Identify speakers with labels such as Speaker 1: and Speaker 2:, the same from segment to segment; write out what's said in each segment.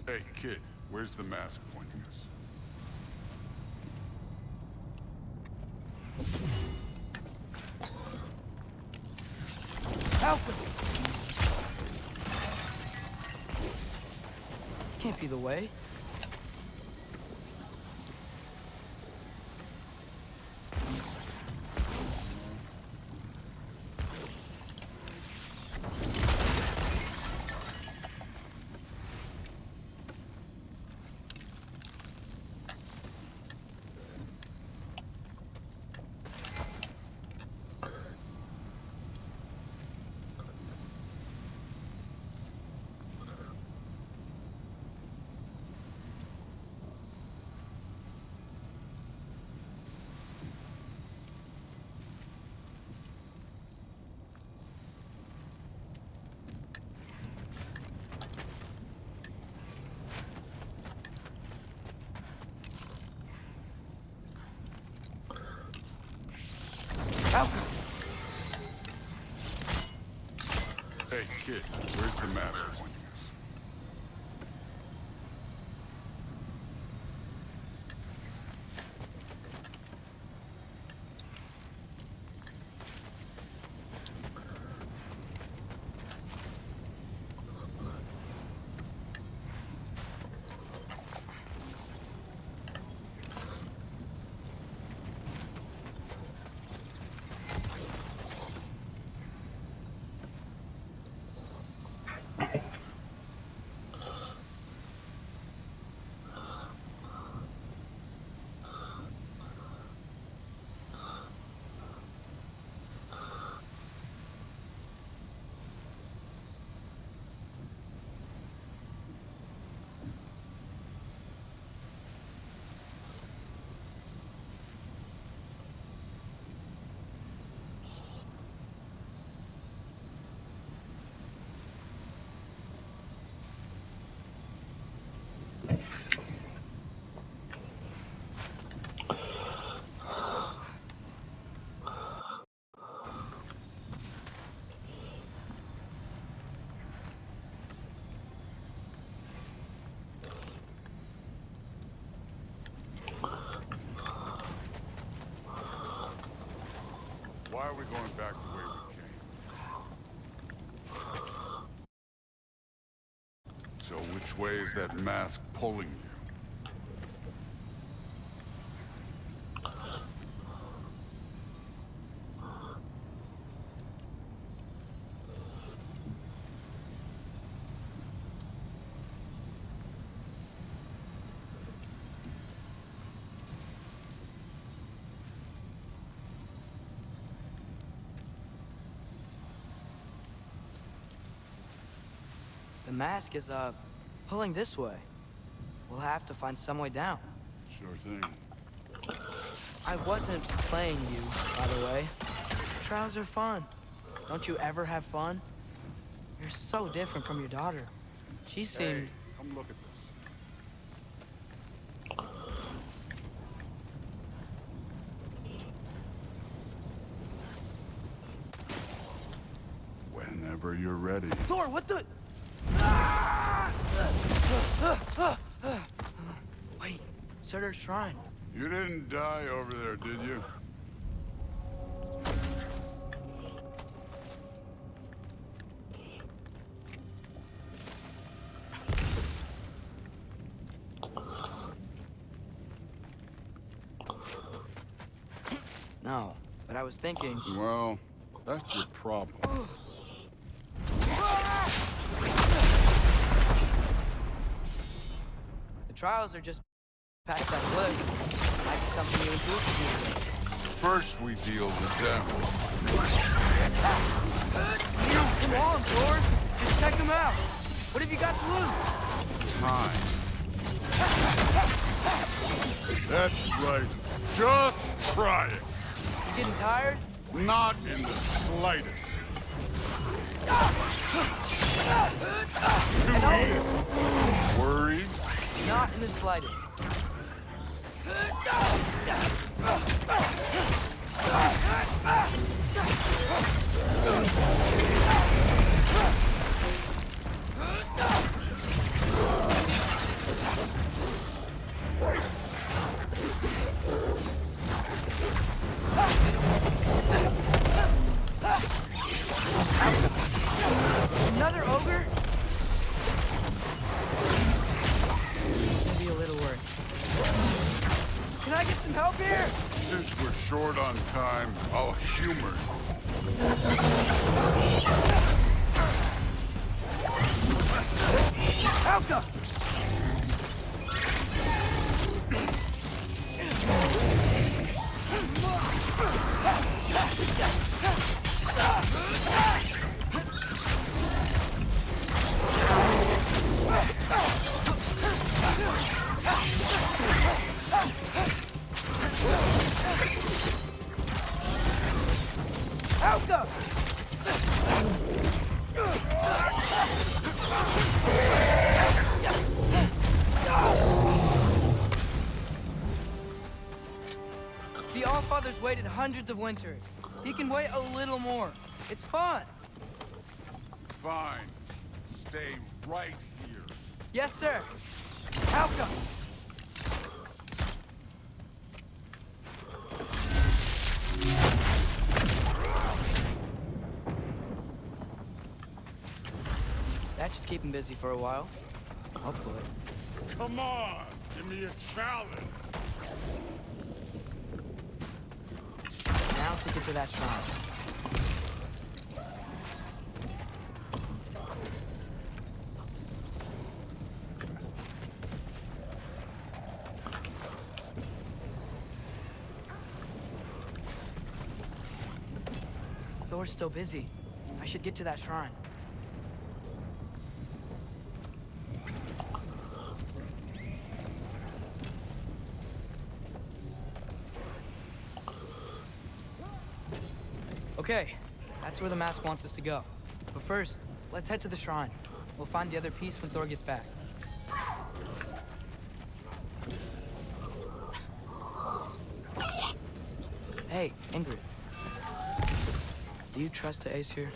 Speaker 1: Hey, kid, where's the mask pointing us?
Speaker 2: Help him! This can't be the way. Falcon!
Speaker 1: Hey, kid, where's the mask pointing us? Why are we going back the way we came? So which way is that mask pulling you?
Speaker 2: The mask is, pulling this way. We'll have to find some way down.
Speaker 1: Sure thing.
Speaker 2: I wasn't playing you, by the way. Trials are fun. Don't you ever have fun? You're so different from your daughter. She seemed...
Speaker 1: Hey, come look at this. Whenever you're ready.
Speaker 2: Thor, what the... Wait, Surtur's shrine.
Speaker 1: You didn't die over there, did you?
Speaker 2: No, but I was thinking...
Speaker 1: Well, that's your problem.
Speaker 2: The trials are just past that cliff. Might be something you and Drew can do.
Speaker 1: First, we deal with them.
Speaker 2: Come on, Thor. Just check them out. What have you got to lose?
Speaker 1: Time. That's right. Just try it.
Speaker 2: You getting tired?
Speaker 1: Not in the slightest. Worried?
Speaker 2: Not in the slightest. I get some help here?
Speaker 1: Since we're short on time, I'll humor you.
Speaker 2: Alka! Alka! The Allfather's waited hundreds of winters. He can wait a little more. It's fun.
Speaker 1: Fine. Stay right here.
Speaker 2: Yes, sir. Alka! That should keep him busy for a while. Hopefully.
Speaker 1: Come on, give me a challenge.
Speaker 2: Now to get to that shrine. Thor's still busy. I should get to that shrine. Okay, that's where the mask wants us to go. But first, let's head to the shrine. We'll find the other piece when Thor gets back. Hey, Ingrid. Do you trust the Ace here?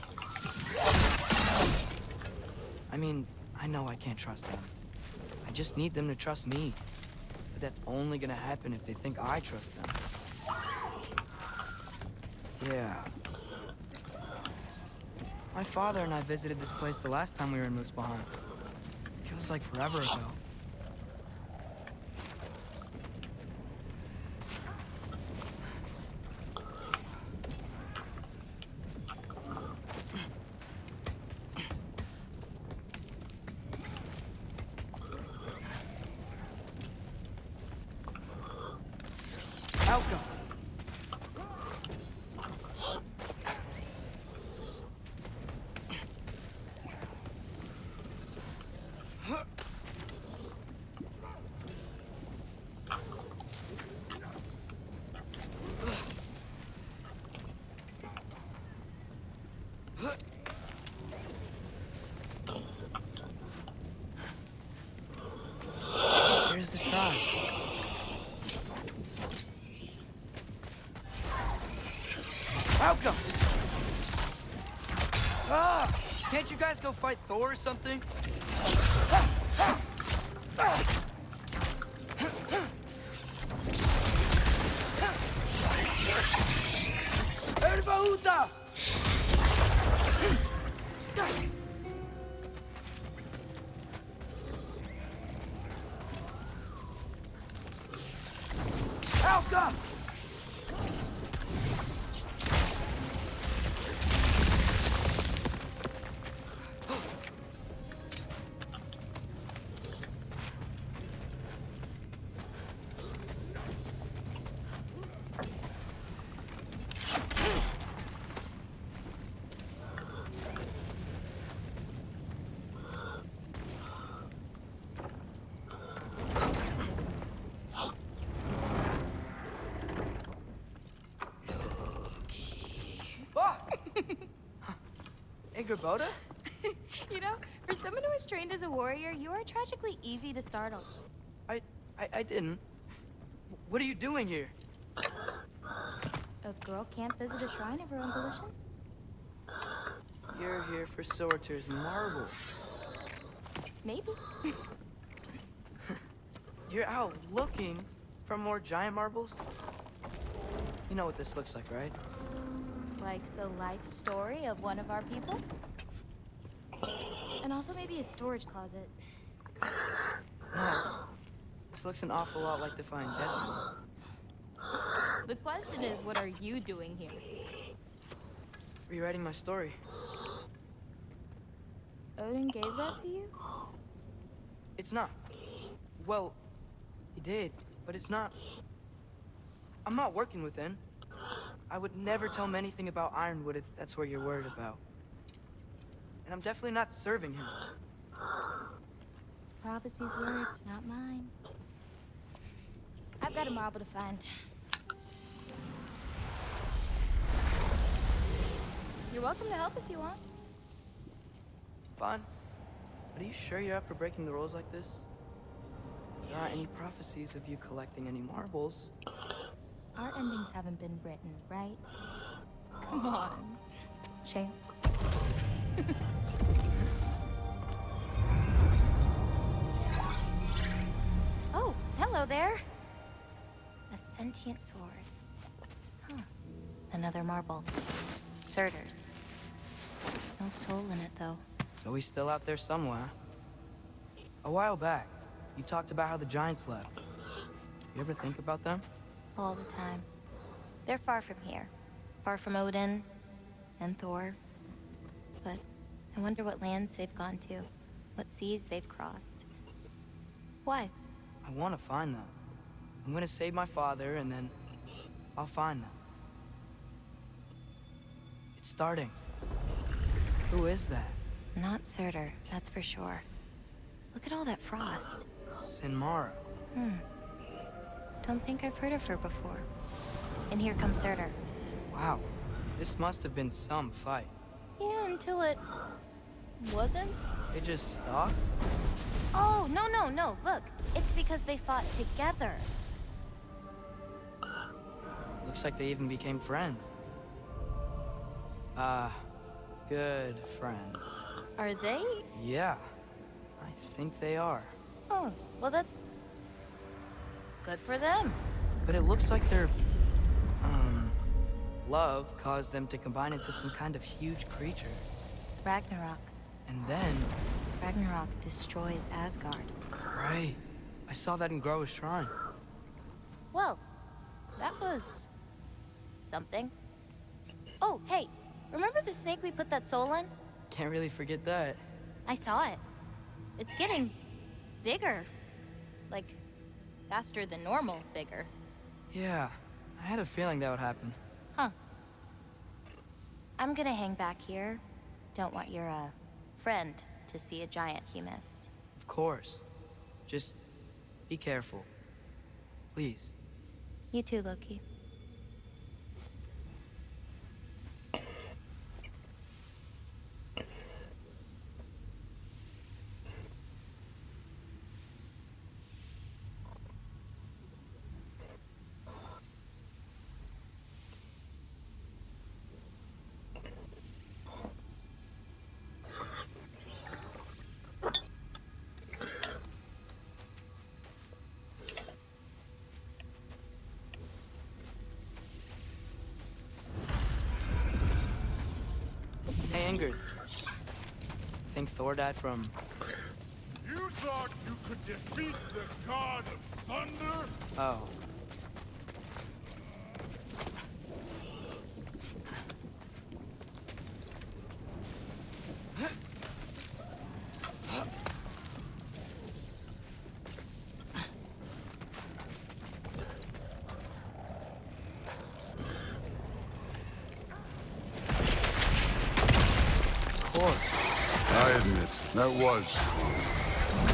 Speaker 2: I mean, I know I can't trust them. I just need them to trust me. But that's only gonna happen if they think I trust them. Yeah. My father and I visited this place the last time we were in Muspelheim. Feels like forever ago. Outcome. Here's the shrine. Outcome! Ah! Can't you guys go fight Thor or something? Erbaúta! Outcome! Ingrid.
Speaker 3: You know, for someone who was trained as a warrior, you are tragically easy to startle.
Speaker 2: I didn't. What are you doing here?
Speaker 3: A girl can't visit a shrine of her own volition?
Speaker 2: You're here for Sorcerer's marble.
Speaker 3: Maybe.
Speaker 2: You're out looking for more giant marbles? You know what this looks like, right?
Speaker 3: Like the life story of one of our people? And also maybe a storage closet.
Speaker 2: No. This looks an awful lot like Defying Destiny.
Speaker 3: The question is, what are you doing here?
Speaker 2: Rewriting my story.
Speaker 3: Odin gave that to you?
Speaker 2: It's not. Well, he did, but it's not. I'm not working with him. I would never tell him anything about Ironwood if that's what you're worried about. And I'm definitely not serving him.
Speaker 3: It's prophecy's words, not mine. I've got a marble to find. You're welcome to help if you want.
Speaker 2: Fine. But are you sure you're up for breaking the rules like this? There aren't any prophecies of you collecting any marbles.
Speaker 3: Our endings haven't been written, right? Come on, champ. Oh, hello there. A sentient sword. Huh. Another marble. Surtur's. No soul in it, though.
Speaker 2: So he's still out there somewhere. A while back, you talked about how the giants left. You ever think about them?
Speaker 3: All the time. They're far from here. Far from Odin and Thor. But I wonder what lands they've gone to. What seas they've crossed. Why?
Speaker 2: I want to find them. I'm gonna save my father, and then I'll find them. It's starting. Who is that?
Speaker 3: Not Surtur, that's for sure. Look at all that frost.
Speaker 2: Sinmara.
Speaker 3: Don't think I've heard of her before. And here comes Surtur.
Speaker 2: Wow. This must have been some fight.
Speaker 3: Yeah, until it... wasn't?
Speaker 2: It just stopped?
Speaker 3: Oh, no. Look, it's because they fought together.
Speaker 2: Looks like they even became friends. Good friends.
Speaker 3: Are they?
Speaker 2: Yeah, I think they are.
Speaker 3: Oh, well that's... good for them.
Speaker 2: But it looks like their, love caused them to combine into some kind of huge creature.
Speaker 3: Ragnarok.
Speaker 2: And then...
Speaker 3: Ragnarok destroys Asgard.
Speaker 2: Right. I saw that in Groa's shrine.
Speaker 3: Well, that was... something. Oh, hey, remember the snake we put that soul in?
Speaker 2: Can't really forget that.
Speaker 3: I saw it. It's getting... bigger. Like, faster than normal bigger.
Speaker 2: Yeah, I had a feeling that would happen.
Speaker 3: Huh. I'm gonna hang back here. Don't want your, friend to see a giant he missed.
Speaker 2: Of course. Just be careful. Please.
Speaker 3: You too, Loki.
Speaker 2: Hey, Ingrid. Think Thor died from...
Speaker 1: You thought you could defeat the god of thunder?
Speaker 2: Oh.
Speaker 1: I admit, that was.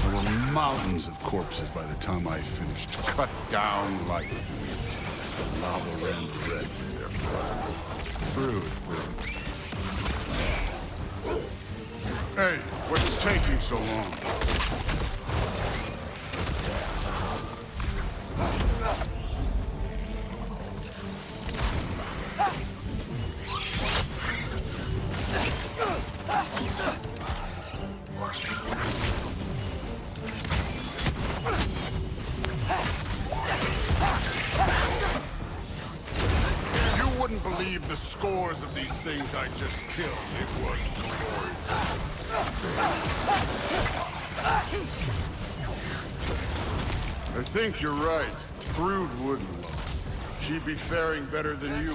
Speaker 1: There were mountains of corpses by the time I finished. Cut down like wheat. The lava ran red through their blood. Through it. Hey, what's taking so long? You wouldn't believe the scores of these things I just killed. It was glorious. I think you're right. Thrud wouldn't love. She'd be faring better than you.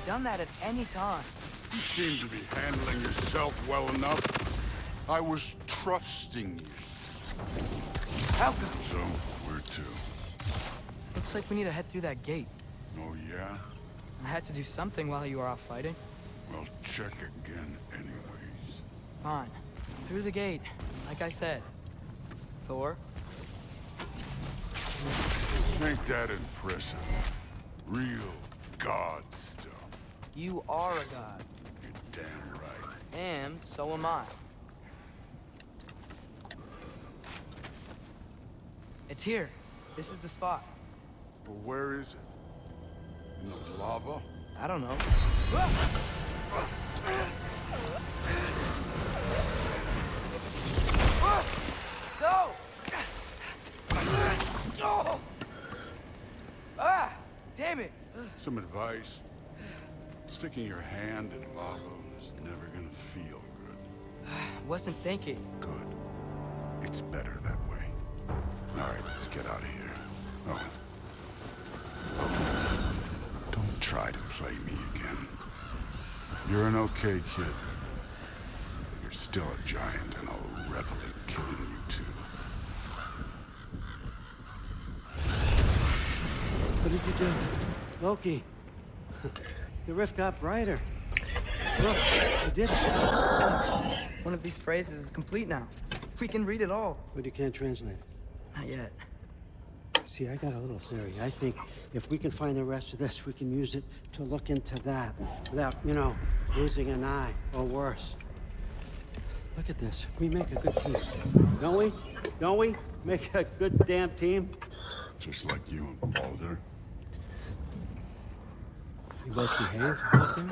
Speaker 2: Done that at any time.
Speaker 1: You seem to be handling yourself well enough. I was trusting you.
Speaker 2: How come?
Speaker 1: So, where to?
Speaker 2: Looks like we need to head through that gate.
Speaker 1: Oh, yeah?
Speaker 2: I had to do something while you were off fighting.
Speaker 1: Well, check again anyways.
Speaker 2: Fine. Through the gate, like I said. Thor?
Speaker 1: Ain't that impressive? Real god stuff.
Speaker 2: You are a god.
Speaker 1: You're damn right.
Speaker 2: And so am I. It's here. This is the spot.
Speaker 1: But where is it? In the lava?
Speaker 2: I don't know. Go! Ah! Damn it!
Speaker 1: Some advice. Sticking your hand in lava is never gonna feel good.
Speaker 2: Wasn't thinking.
Speaker 1: Good. It's better that way. All right, let's get out of here. Oh. Don't try to play me again. You're an okay kid. But you're still a giant, and I'll revel in killing you too.
Speaker 4: What did you do? Loki. The rift got brighter. Look, I did it.
Speaker 2: One of these phrases is complete now. We can read it all.
Speaker 4: But you can't translate.
Speaker 2: Not yet.
Speaker 4: See, I got a little theory. I think if we can find the rest of this, we can use it to look into that without, losing an eye or worse. Look at this. We make a good team. Don't we? Don't we? Make a good damn team?
Speaker 1: Just like you and Baldur.
Speaker 4: You both behave out there?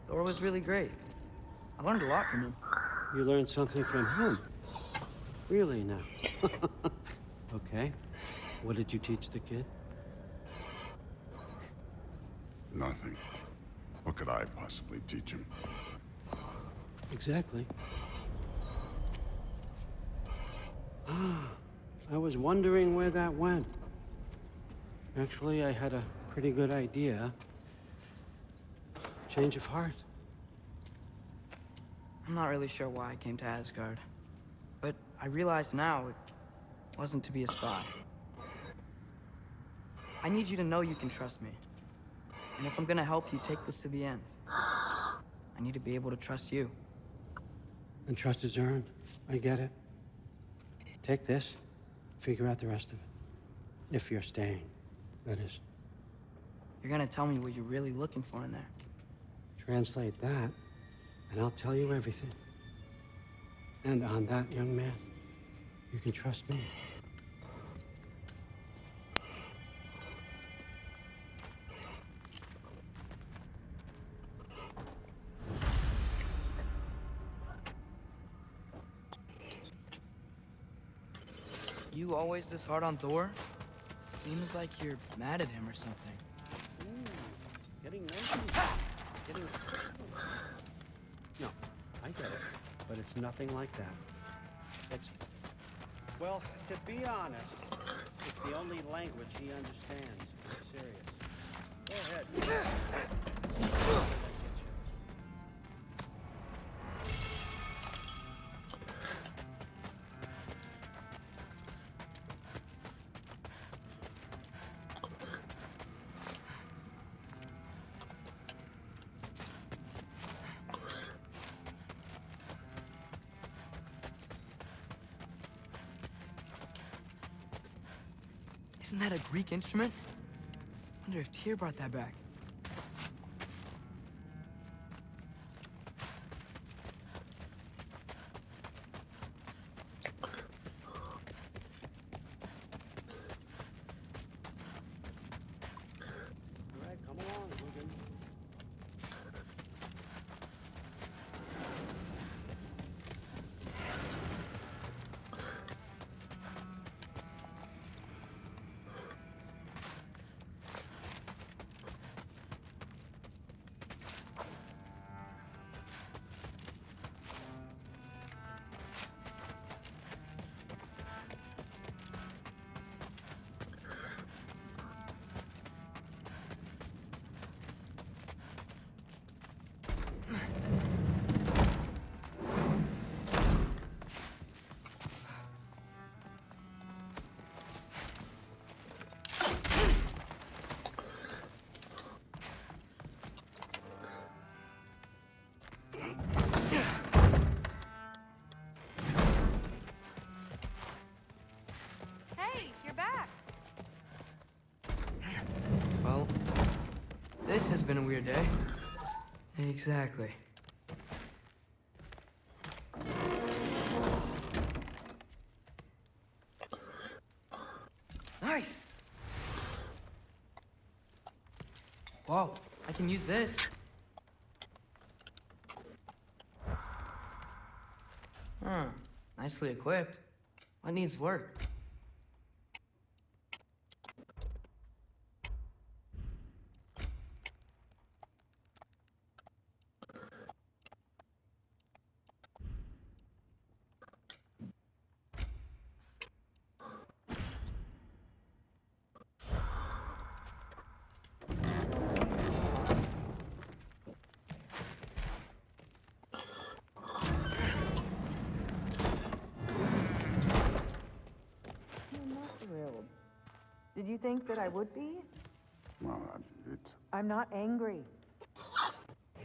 Speaker 2: Thor was really great. I learned a lot from him.
Speaker 4: You learned something from him? Really now? Okay. What did you teach the kid?
Speaker 1: Nothing. What could I possibly teach him?
Speaker 4: Exactly. I was wondering where that went. Actually, I had a pretty good idea. Change of heart.
Speaker 2: I'm not really sure why I came to Asgard. But I realize now it wasn't to be a spy. I need you to know you can trust me. And if I'm gonna help you take this to the end, I need to be able to trust you.
Speaker 4: And trust is earned. I get it. Take this, figure out the rest of it. If you're staying, that is.
Speaker 2: You're gonna tell me what you're really looking for in there.
Speaker 4: Translate that, and I'll tell you everything. And on that, young man, you can trust me.
Speaker 2: You always this hard on Thor? Seems like you're mad at him or something.
Speaker 4: Getting nice. Getting... No, I get it, but it's nothing like that. It's... Well, to be honest, it's the only language he understands. I'm serious. Go ahead.
Speaker 2: Isn't that a Greek instrument? Wonder if Tyr brought that back.
Speaker 4: All right, come along, Hogan.
Speaker 3: Hey, you're back.
Speaker 2: Well, this has been a weird day. Exactly. Nice! Whoa, I can use this. Huh, nicely equipped. What needs work?
Speaker 5: I'm not thrilled. Did you think that I would be?
Speaker 1: Well, it's...
Speaker 5: I'm not angry.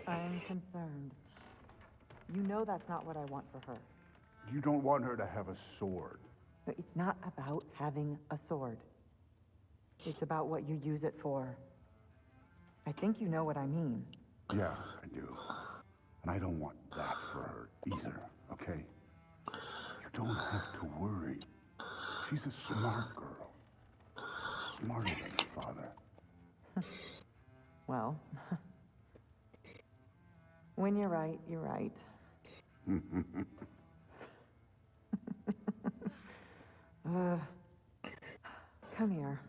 Speaker 5: I'm concerned. You know that's not what I want for her.
Speaker 1: You don't want her to have a sword.
Speaker 5: But it's not about having a sword. It's about what you use it for. I think you know what I mean.
Speaker 1: Yeah, I do. And I don't want that for her either, okay? You don't have to worry. She's a smart girl. Smarter than her father.
Speaker 5: Well, when you're right, you're right. Come here.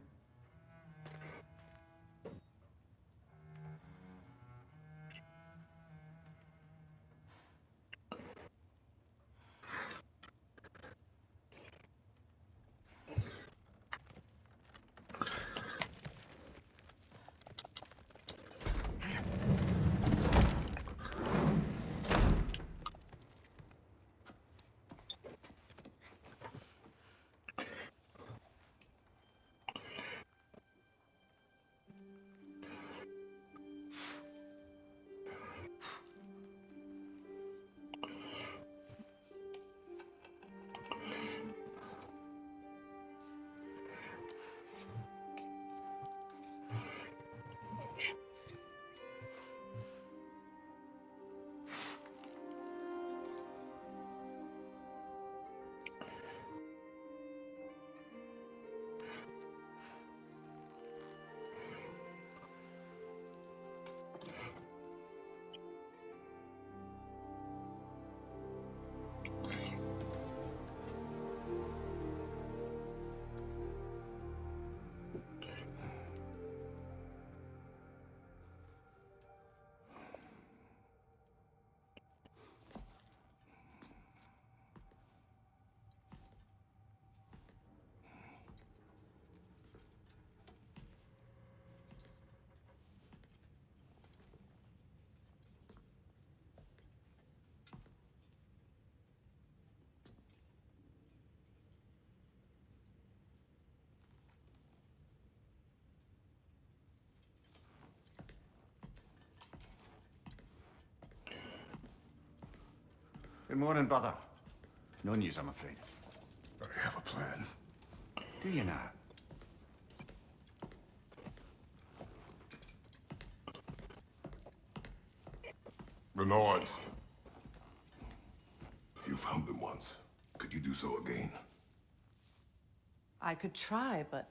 Speaker 6: Good morning, brother. No news, I'm afraid.
Speaker 1: I have a plan.
Speaker 6: Do you now?
Speaker 7: The Norns. You found them once. Could you do so again?
Speaker 8: I could try, but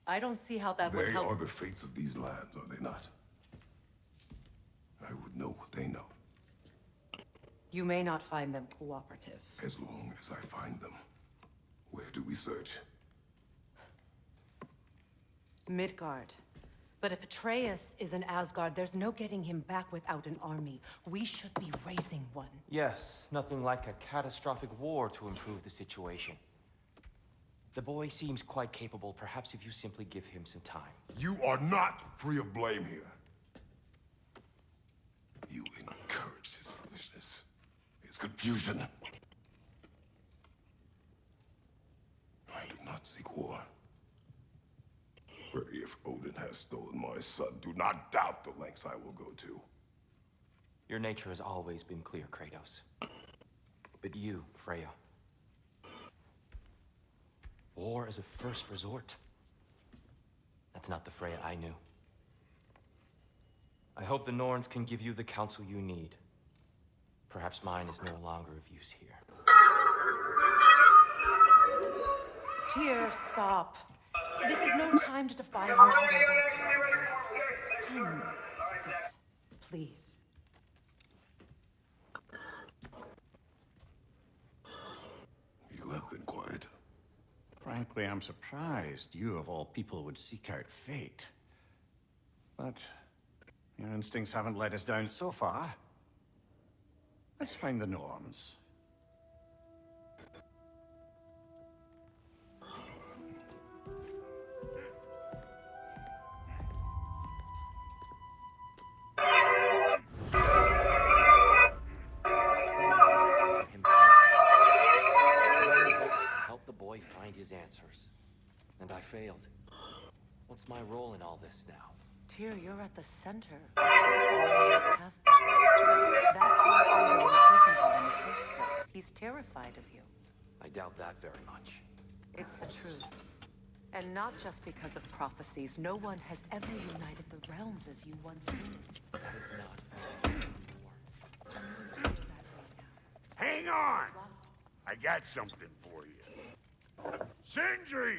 Speaker 8: I don't see how that would
Speaker 7: They
Speaker 8: help.
Speaker 7: are the fates of these lands, are they not? I would know what they know,
Speaker 8: You may not find them cooperative.
Speaker 7: as long as I find them. Where do we search?
Speaker 8: Midgard. But if Atreus is in Asgard, there's no getting him back without an army. We should be raising one.
Speaker 9: Yes, nothing like a catastrophic war to improve the situation. The boy seems quite capable. Perhaps if you simply give him some time.
Speaker 7: You are not free of blame here. You encouraged his foolishness, his confusion. I do not seek war. But if Odin has stolen my son, do not doubt the lengths I will go to.
Speaker 9: Your nature has always been clear, Kratos. But you, Freya. War is a first resort. That's not the Freya I knew. I hope the Norns can give you the counsel you need. Perhaps mine is no longer of use here.
Speaker 8: Tyr, stop. This is no time to defy yourself. Come, sit, please.
Speaker 7: You have been quiet.
Speaker 6: Frankly, I'm surprised you, of all people, would seek out fate. But your instincts haven't let us down so far. Let's find the Norns.
Speaker 9: Offer him counsel. I only hoped to help the boy find his answers. And I failed. What's my role in all this now?
Speaker 8: Tyr, you're at the center. You always have been. That's why Odin imprisoned you in the first place. He's terrified of you.
Speaker 9: I doubt that very much.
Speaker 8: It's the truth. And not just because of prophecies. No one has ever united the realms as you once did.
Speaker 9: That is not war.
Speaker 1: Hang on! I got something for you. Sindri!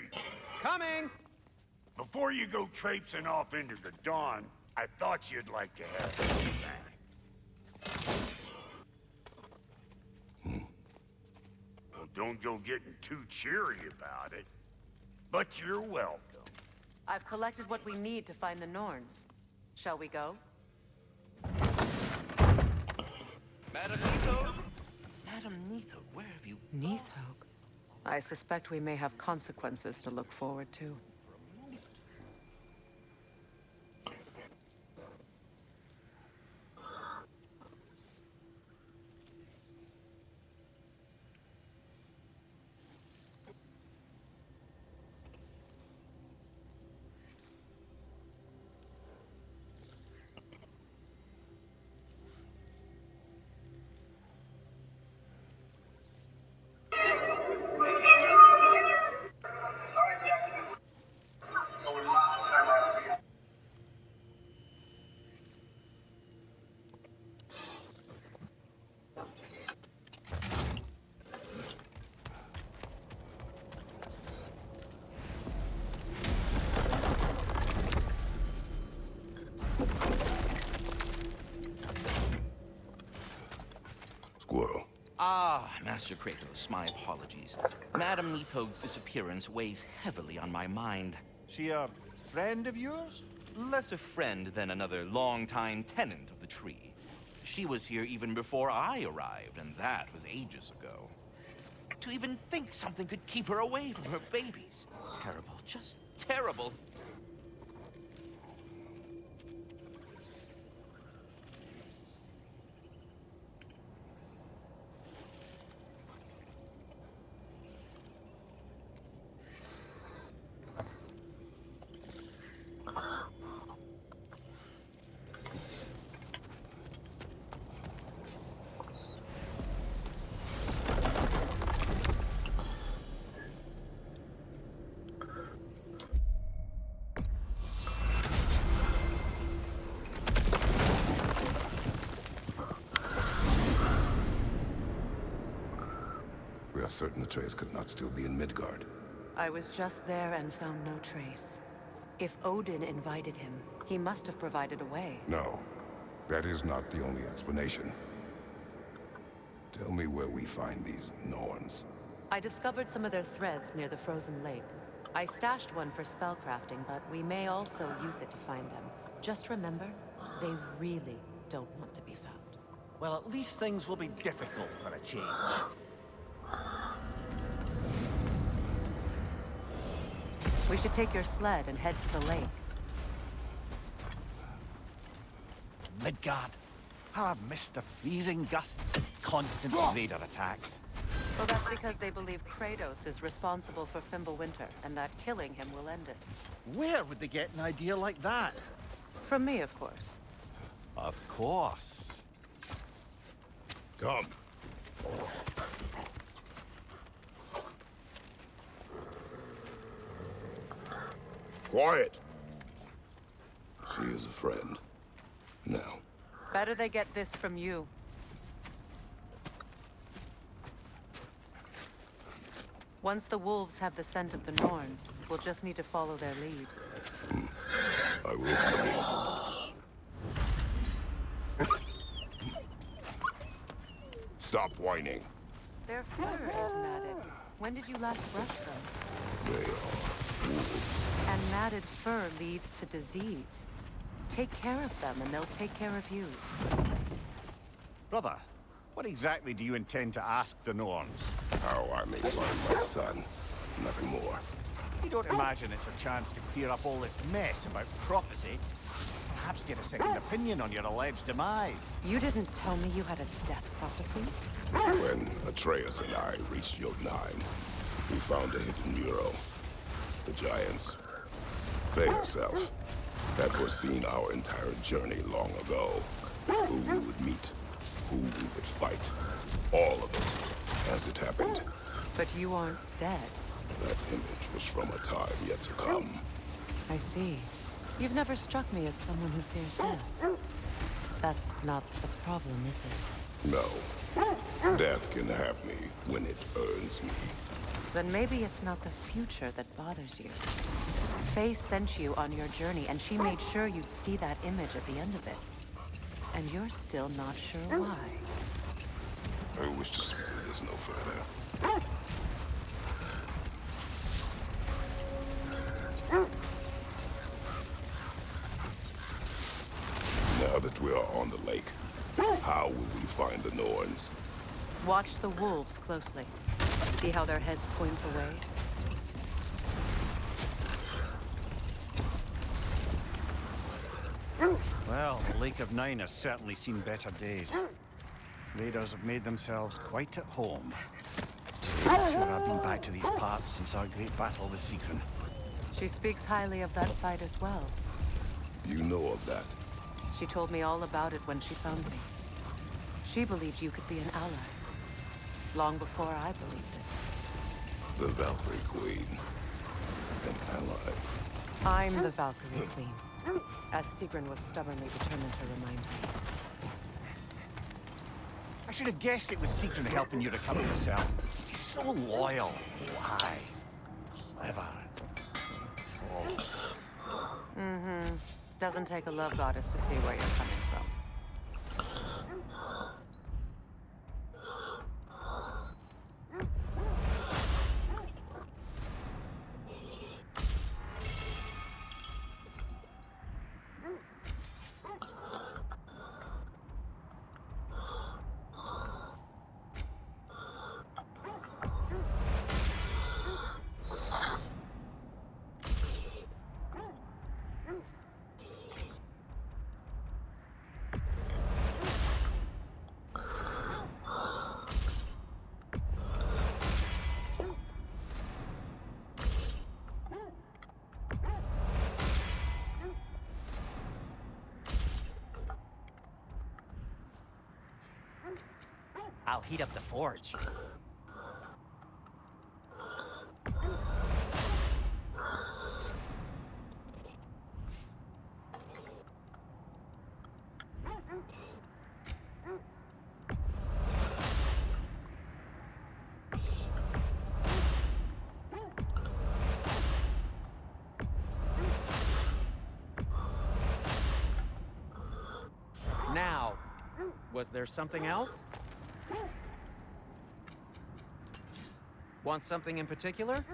Speaker 4: Coming!
Speaker 1: Before you go traipsing off into the dawn, I thought you'd like to have this back. Well, don't go getting too cheery about it. But you're welcome.
Speaker 8: I've collected what we need to find the Norns. Shall we go?
Speaker 10: Madam Neathog? Madam Neathog, where have you...
Speaker 8: Neathog. I suspect we may have consequences to look forward to.
Speaker 7: Squirrel.
Speaker 10: Ah, Master Kratos, my apologies. Madam Neathog's disappearance weighs heavily on my mind.
Speaker 6: She a friend of yours?
Speaker 10: Less a friend than another longtime tenant of the tree. She was here even before I arrived, and that was ages ago. To even think something could keep her away from her babies. Terrible, just terrible.
Speaker 7: are certain Atreus could not still be in Midgard.
Speaker 8: I was just there and found no trace. If Odin invited him, he must have provided a way.
Speaker 7: No, that is not the only explanation. Tell me where we find these Norns.
Speaker 8: I discovered some of their threads near the frozen lake. I stashed one for spellcrafting, but we may also use it to find them. Just remember, they really don't want to be found.
Speaker 6: Well, at least things will be difficult for a change.
Speaker 8: We should take your sled and head to the lake.
Speaker 6: Midgard. How I've missed the freezing gusts and constant raider attacks.
Speaker 8: Well, that's because they believe Kratos is responsible for Fimbulwinter, and that killing him will end it.
Speaker 6: Where would they get an idea like that?
Speaker 8: From me, of course.
Speaker 6: Of course.
Speaker 7: Come. Quiet. She is a friend. Now.
Speaker 8: Better they get this from you. Once the wolves have the scent of the Norns, we'll just need to follow their lead.
Speaker 7: I will open the gate. Stop whining.
Speaker 8: Their fur is matted. When did you last brush them?
Speaker 7: They are wolves.
Speaker 8: And matted fur leads to disease. Take care of them, and they'll take care of you.
Speaker 6: Brother, what exactly do you intend to ask the Norns?
Speaker 7: How I may find my son. Nothing more.
Speaker 6: You don't imagine it's a chance to clear up all this mess about prophecy? Perhaps get a second opinion on your alleged demise.
Speaker 8: You didn't tell me you had a death prophecy?
Speaker 7: When Atreus and I reached Jotunheim, we found a hidden mural. The giants, they herself, had foreseen our entire journey long ago. Who we would meet, who we would fight. All of it, as it happened.
Speaker 8: But you aren't dead.
Speaker 7: That image was from a time yet to come.
Speaker 8: I see. You've never struck me as someone who fears death. That's not the problem, is it?
Speaker 7: No. Death can have me when it earns me.
Speaker 8: Then maybe it's not the future that bothers you. Faye sent you on your journey, and she made sure you'd see that image at the end of it. And you're still not sure why.
Speaker 7: I wish to speak of this no further. Now that we are on the lake, how will we find the Norns?
Speaker 8: Watch the wolves closely. See how their heads point away?
Speaker 6: Well, the Lake of Nine has certainly seen better days. Raiders have made themselves quite at home. Sure, I've been back to these parts since our great battle with Sigrun.
Speaker 8: She speaks highly of that fight as well.
Speaker 7: You know of that?
Speaker 8: She told me all about it when she found me. She believed you could be an ally. Long before I believed it.
Speaker 7: The Valkyrie Queen. An ally.
Speaker 8: I'm the Valkyrie Queen. As Sigrun was stubbornly determined to remind me.
Speaker 6: I should have guessed it was Sigrun helping you recover yourself. She's so loyal. Why? Clever.
Speaker 8: Mm-hmm. Doesn't take a love goddess to see where you're coming from.
Speaker 6: I'll heat up the forge.
Speaker 4: Now, was there something else? Want something in particular?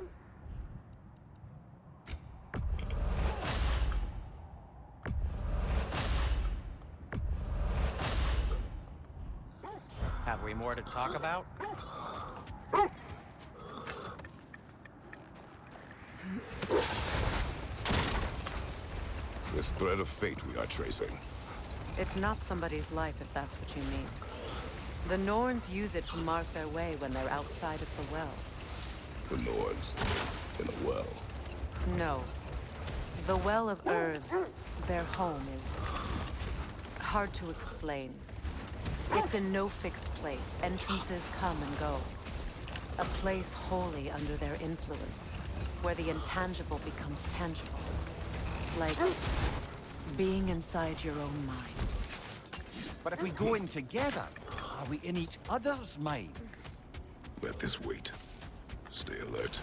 Speaker 4: Have we more to talk about?
Speaker 7: This thread of fate we are tracing.
Speaker 8: It's not somebody's life, if that's what you mean. The Norns use it to mark their way when they're outside of the well.
Speaker 7: The Norns in a well.
Speaker 8: No. The Well of Earth, their home, is hard to explain. It's in no fixed place. Entrances come and go. A place wholly under their influence, where the intangible becomes tangible. Like being inside your own mind.
Speaker 11: But if we go in together, are we in each other's minds?
Speaker 7: Let this wait. Stay alert.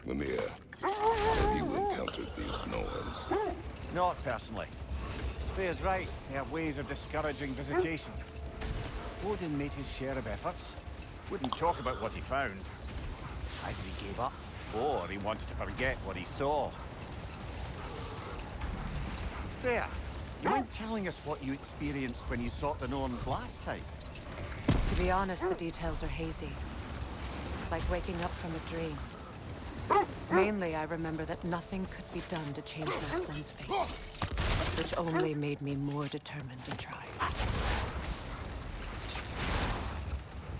Speaker 7: Mimir, have you encountered these Norns?
Speaker 11: Not personally. Freya's right. They have ways of discouraging visitation. Odin made his share of efforts. Wouldn't talk about what he found. Either he gave up, or he wanted to forget what he saw. Freya, you mind telling us what you experienced when you sought the Norns last time?
Speaker 8: To be honest, the details are hazy. Like waking up from a dream. Mainly, I remember that nothing could be done to change my son's fate, which only made me more determined to try.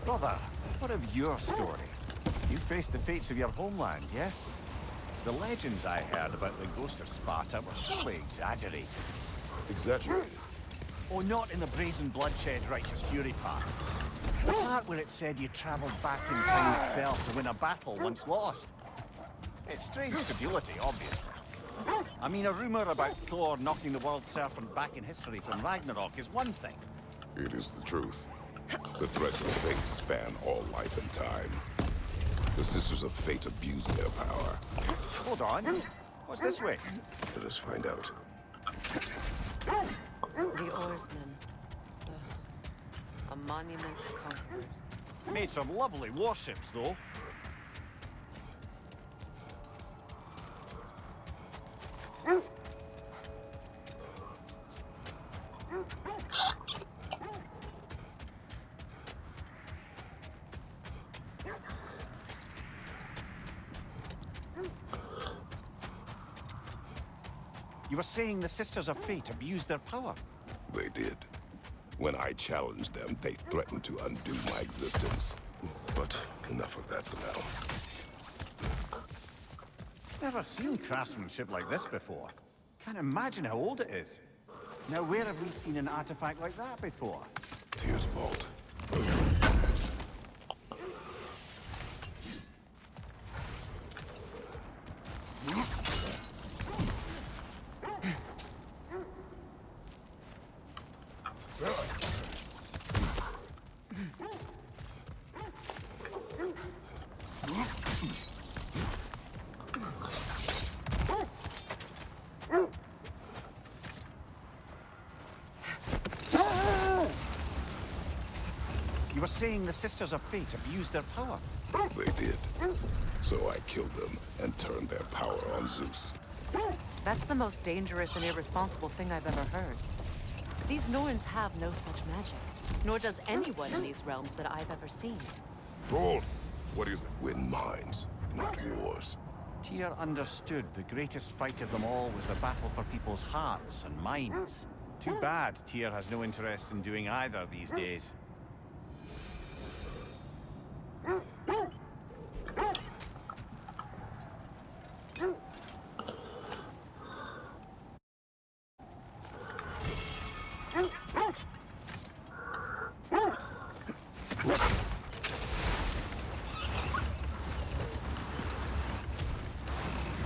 Speaker 11: Brother, what of your story? You faced the fates of your homeland, yeah? The legends I heard about the ghost of Sparta were surely exaggerated.
Speaker 7: Exaggerated?
Speaker 11: Oh, not in the brazen bloodshed righteous fury part. The part where it said you traveled back in time itself to win a battle once lost. It's strange credulity, obviously. I mean, a rumor about Thor knocking the world serpent back in history from Ragnarok is one thing.
Speaker 7: It is the truth. The threats of fate span all life and time. The Sisters of Fate abused their power.
Speaker 11: Hold on. What's this way?
Speaker 7: Let us find out.
Speaker 8: The oarsmen. A monument to conquerors.
Speaker 11: Made some lovely warships, though. You were saying the Sisters of Fate abused their power?
Speaker 7: They did. When I challenged them, they threatened to undo my existence. But enough of that for now.
Speaker 11: Never seen craftsmanship like this before. Can't imagine how old it is. Now, where have we seen an artifact like that before?
Speaker 7: Tyr's vault.
Speaker 11: You were saying the Sisters of Fate abused their power?
Speaker 7: They did. So I killed them and turned their power on Zeus.
Speaker 8: That's the most dangerous and irresponsible thing I've ever heard. These Norns have no such magic, nor does anyone in these realms that I've ever seen.
Speaker 7: Hold! What is that? Win minds, not wars.
Speaker 11: Tyr understood the greatest fight of them all was the battle for people's hearts and minds. Too bad Tyr has no interest in doing either these days.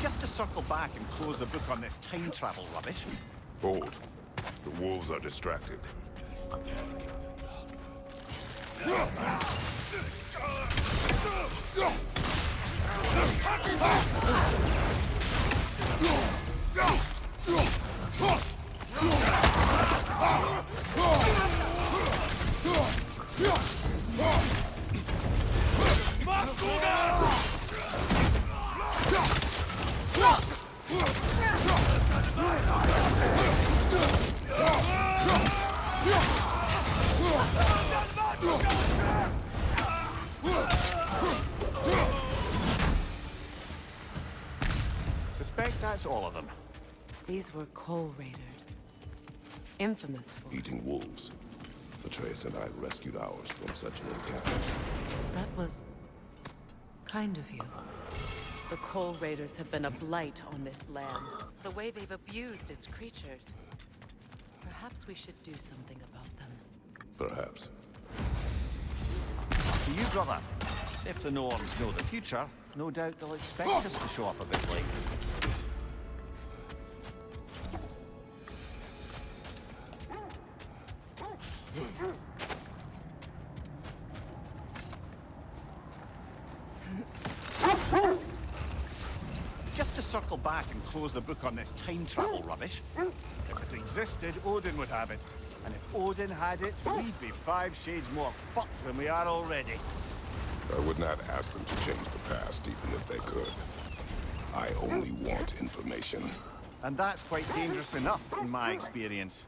Speaker 11: Just to circle back and close the book on this time travel rubbish.
Speaker 7: Hold. The wolves are distracted.
Speaker 11: Suspect that's all of them.
Speaker 8: These were Coal Raiders. Infamous for...
Speaker 7: Eating wolves. Atreus and I rescued ours from such an encounter.
Speaker 8: That was... kind of you. The Coal Raiders have been a blight on this land. The way they've abused its creatures. Perhaps we should do something about them.
Speaker 7: Perhaps.
Speaker 11: To you, brother. If the Norns know the future, no doubt they'll expect us to show up a bit late. Just to circle back and close the book on this time travel rubbish. If it existed, Odin would have it. And if Odin had it, we'd be 5 shades more fucked than we are already.
Speaker 7: I would not ask them to change the past, even if they could. I only want information.
Speaker 11: And that's quite dangerous enough, in my experience.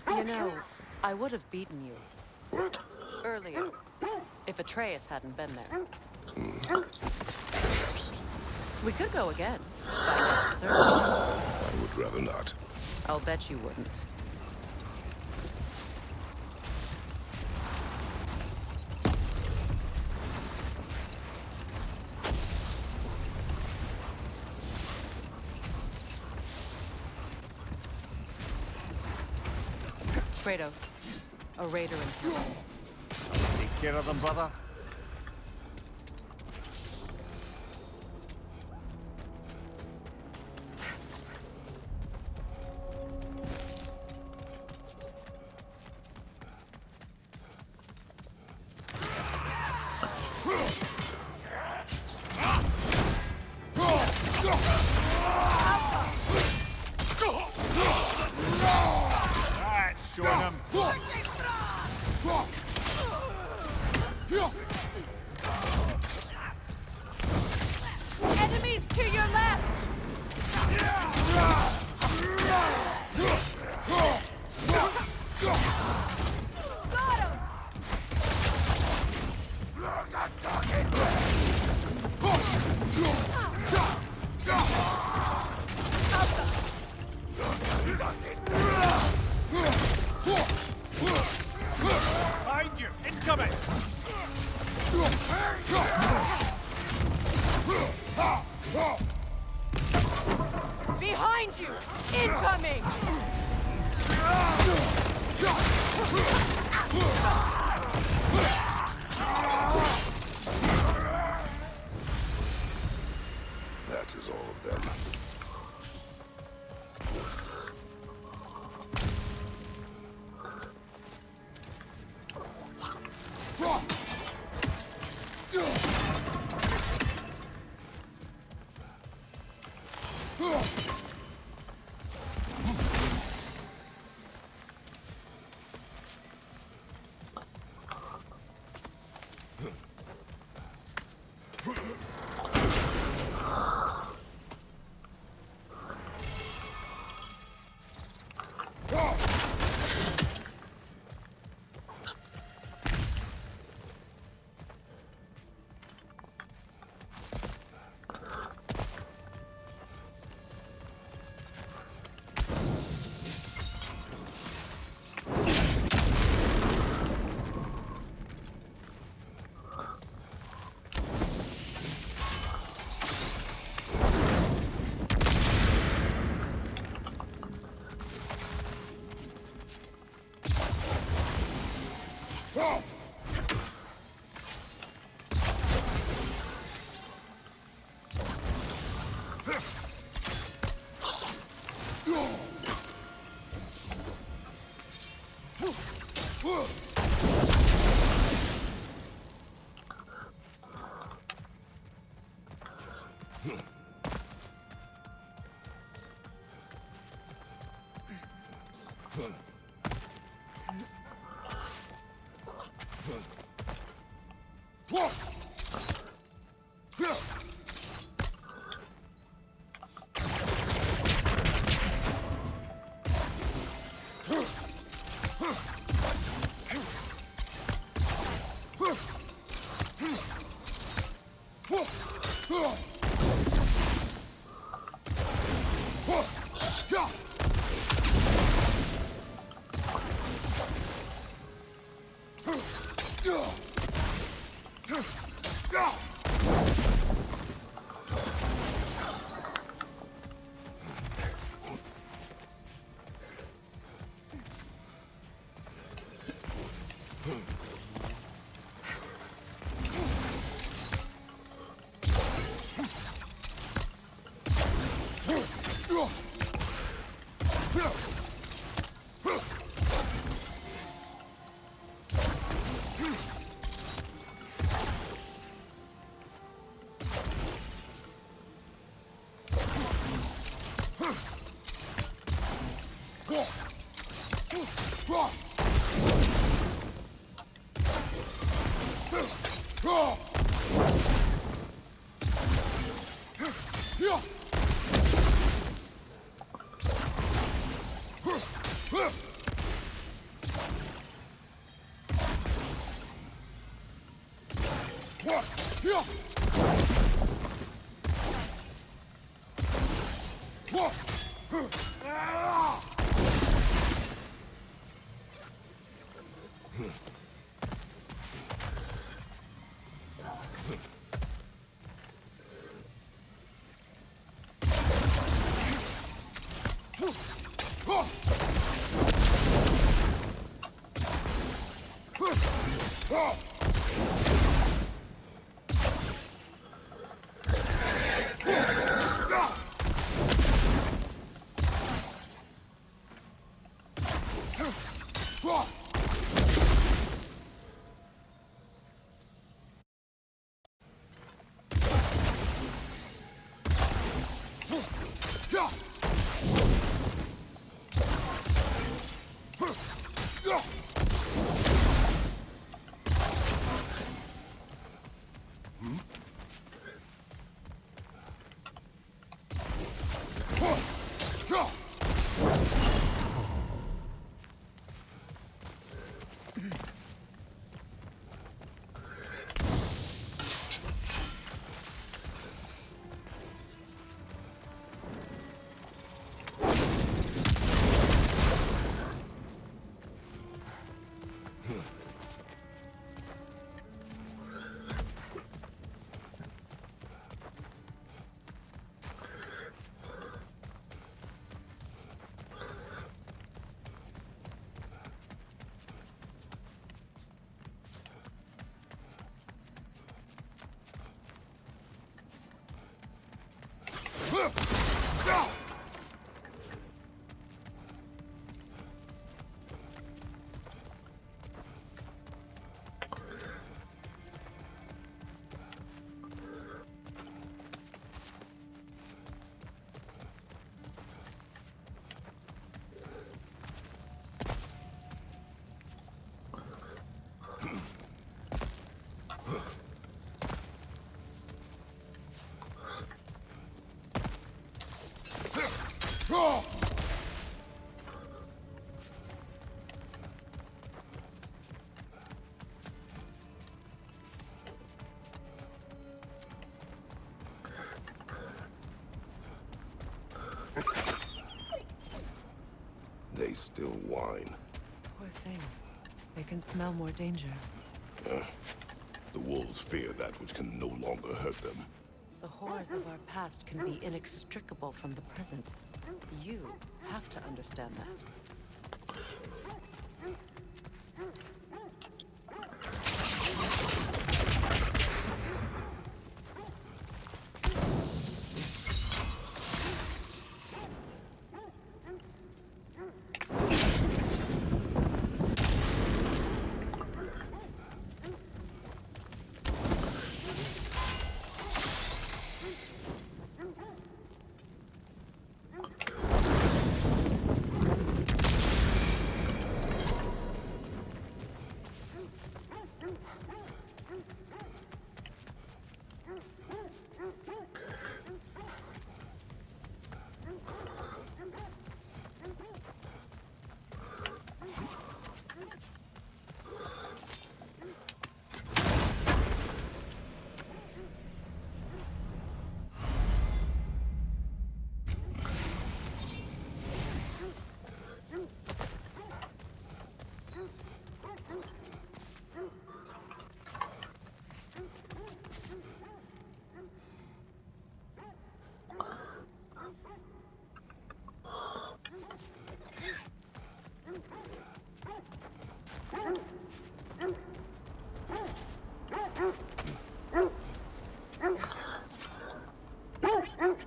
Speaker 8: You know, I would have beaten you.
Speaker 7: What?
Speaker 8: Earlier. If Atreus hadn't been there.
Speaker 7: Perhaps.
Speaker 8: We could go again. Find out for certain.
Speaker 7: I would rather not.
Speaker 8: I'll bet you wouldn't. Kratos, A raider in town.
Speaker 11: Take care of them, brother.
Speaker 8: Enemies to your left! Got him!
Speaker 11: Behind you! Incoming!
Speaker 8: Behind you! Incoming!
Speaker 7: That is all of them. They still whine.
Speaker 8: Poor things. They can smell more danger.
Speaker 7: The wolves fear that which can no longer hurt them.
Speaker 8: The horrors of our past can be inextricable from the present. You have to understand that.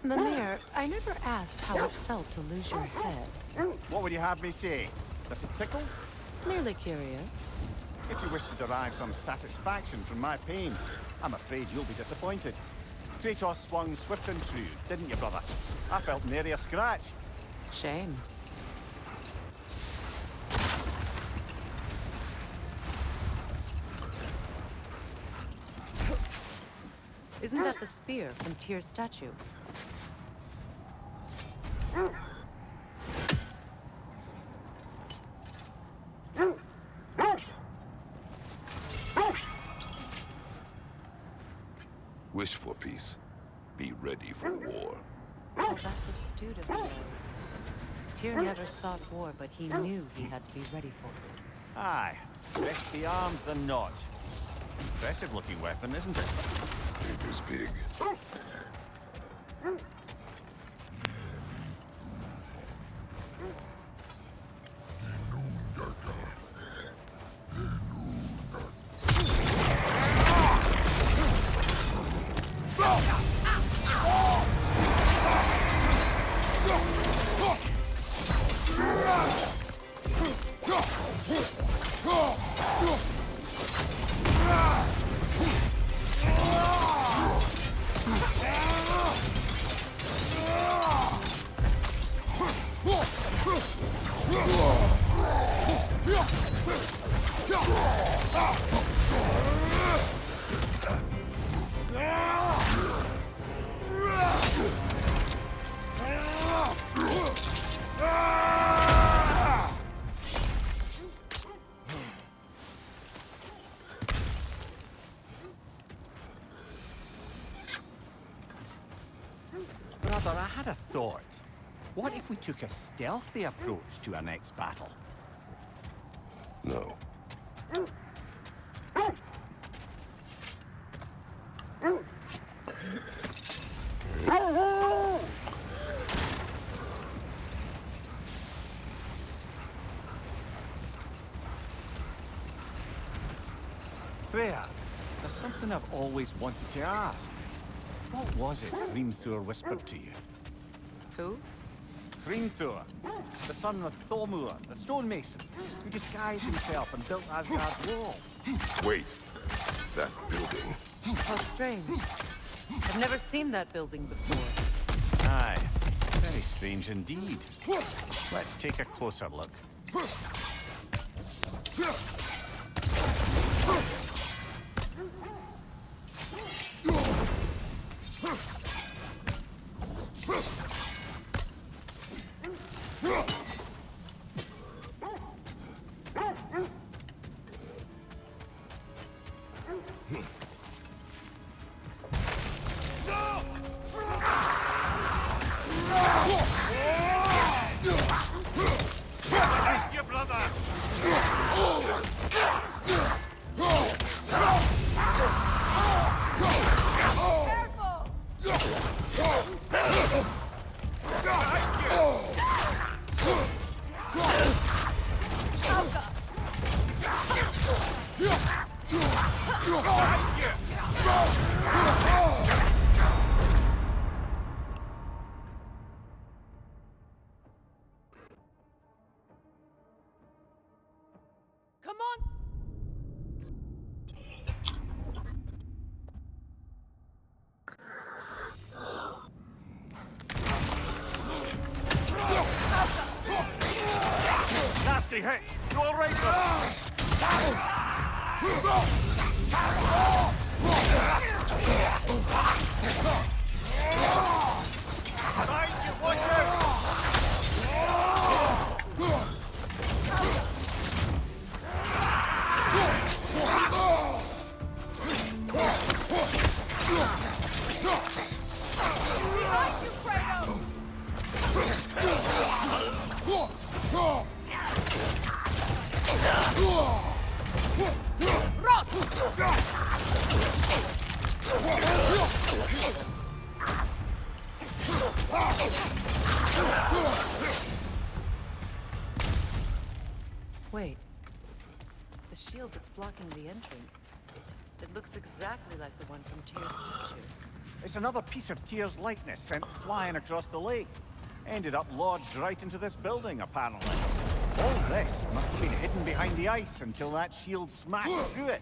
Speaker 8: Mimir, I never asked how it felt to lose your head.
Speaker 11: What would you have me say? That it tickled?
Speaker 8: Merely curious.
Speaker 11: If you wish to derive some satisfaction from my pain, I'm afraid you'll be disappointed. Kratos swung swift and true, didn't you, brother? I felt nary a scratch.
Speaker 8: Shame. Isn't that the spear from Tyr's statue?
Speaker 7: Wish for peace. Be ready for war.
Speaker 8: Oh, that's astute of you. Tyr never sought war, but he knew he had to be ready for it.
Speaker 11: Aye, best be armed than not. Impressive looking weapon, isn't it?
Speaker 7: It is big.
Speaker 11: had a thought. What if we took a stealthy approach to our next battle?
Speaker 7: No.
Speaker 11: Freya, there's something I've always wanted to ask. What was it Hrimthur whispered to you?
Speaker 8: Who?
Speaker 11: Hrimthur, the son of Thormur, the stonemason, who disguised himself and built Asgard's wall.
Speaker 7: Wait. That building.
Speaker 8: How strange. I've never seen that building before.
Speaker 11: Aye, very strange indeed. Let's take a closer look.
Speaker 8: Come on!
Speaker 11: Nasty hit! You all right, brother? Behind you, watch out!
Speaker 8: Wait. The shield that's blocking the entrance. It looks exactly like the one from Tyr's statue.
Speaker 11: It's another piece of Tyr's likeness sent flying across the lake. Ended up lodged right into this building, apparently. All this must have been hidden behind the ice until that shield smashed through it.